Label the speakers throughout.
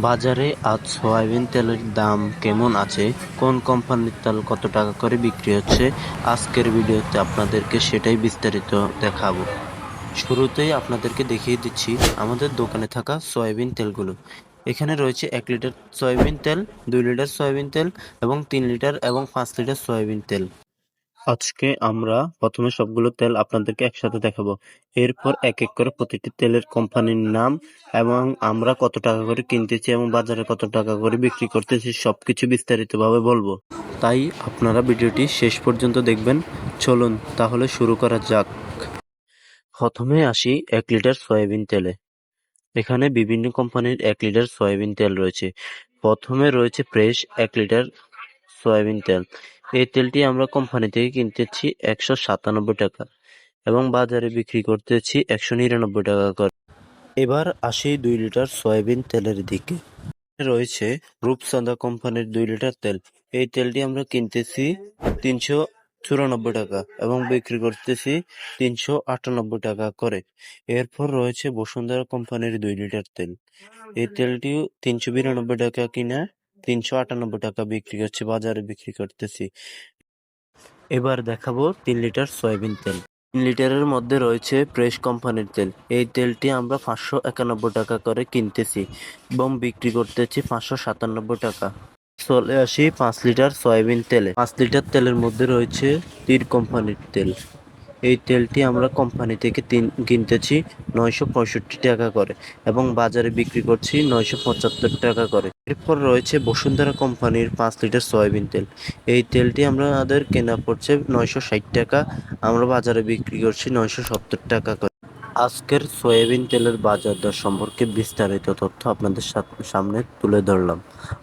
Speaker 1: বাজারে আজ সয়াবিন তেলের দাম কেমন আছে, কোন কোম্পানির তেল কত টাকা করে বিক্রি হচ্ছে, আজকের ভিডিওতে আপনাদেরকে সেটাই বিস্তারিত দেখাবো। শুরুতেই আপনাদেরকে দেখিয়ে দিচ্ছি আমাদের দোকানে থাকা সয়াবিন তেলগুলো। এখানে রয়েছে 1 লিটার সয়াবিন তেল, 2 লিটার সয়াবিন তেল এবং 3 লিটার এবং 5 লিটার সয়াবিন তেল। আজকে আমরা প্রথমে সবগুলো তেল আপনাদেরকে একসাথে দেখাবো। এরপর এক এক করে প্রতিটি তেলের কোম্পানির নাম এবং আমরা কত টাকা করে কিনতেছি এবং বাজারে কত টাকা করে বিক্রি করতেছি সবকিছু বিস্তারিতভাবে বলবো। তাই আপনারা ভিডিওটি শেষ পর্যন্ত দেখবেন। চলুন তাহলে শুরু করা যাক। প্রথমে আসি 1 লিটার সয়াবিন তেলে। এখানে বিভিন্ন কোম্পানির 1 লিটার সয়াবিন তেল রয়েছে। প্রথমে রয়েছে ফ্রেশ 1 লিটার সয়াবিন তেল। এই তেলটি আমরা কোম্পানি থেকে কিনতেছি 197 টাকা এবং বাজারে বিক্রি করতেছি 199 টাকা করে। এবার আসি 2 লিটার সয়াবিন তেলের দিকে। রয়েছে রূপসান্দা কোম্পানির 2 লিটার তেল। এই তেলটি আমরা কিনতেছি 394 টাকা এবং বিক্রি করতেছি 398 টাকা করে। এরপর রয়েছে বসুন্ধরা কোম্পানির 2 লিটার তেল। এই তেলটিও 392 টাকা কিনা 398 টাকা বিক্রি হচ্ছে, বাজারে বিক্রি করতেছি। এবার দেখাবো 3 লিটার সয়াবিন তেল। 3 লিটারের মধ্যে রয়েছে ফ্রেশ কোম্পানির তেল। এই তেলটি আমরা 591 টাকা করে কিনতেছি এবং বিক্রি করতেছি 597 টাকা। চলে আসি 5 লিটার সয়াবিন তেলে। 5 লিটার তেলের মধ্যে রয়েছে তীর কোম্পানির তেল। এই তেলটি আমরা কোম্পানি থেকে কিনতেছি 965 টাকা করে এবং বাজারে বিক্রি করছি 975 টাকা করে। এরপর রয়েছে বসুন্ধরা কোম্পানির 5 লিটার সয়াবিন তেল। এই তেলটি আমাদের কেনা পড়ছে 960 টাকা, আমরা বাজারে বিক্রি করছি 970 টাকা করে। আজকের সয়াবিন তেলের বাজার দর সম্পর্কে বিস্তারিত তথ্য আপনাদের সামনে তুলে ধরলাম।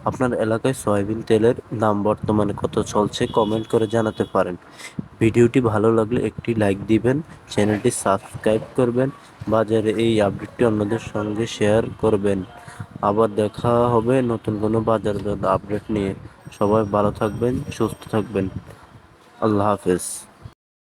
Speaker 1: আপনার এলাকায় সয়াবিন তেলের দাম বর্তমানে কত চলছে কমেন্ট করে জানাতে পারেন। ভিডিওটি ভালো লাগলে একটি লাইক দিবেন, চ্যানেলটি সাবস্ক্রাইব করবেন, বাজারে এই আপডেটটি অন্যদের সঙ্গে শেয়ার করবেন। আবার দেখা হবে নতুন কোনো বাজার দর আপডেট নিয়ে। সবাই ভালো থাকবেন, সুস্থ থাকবেন। আল্লাহ হাফেজ।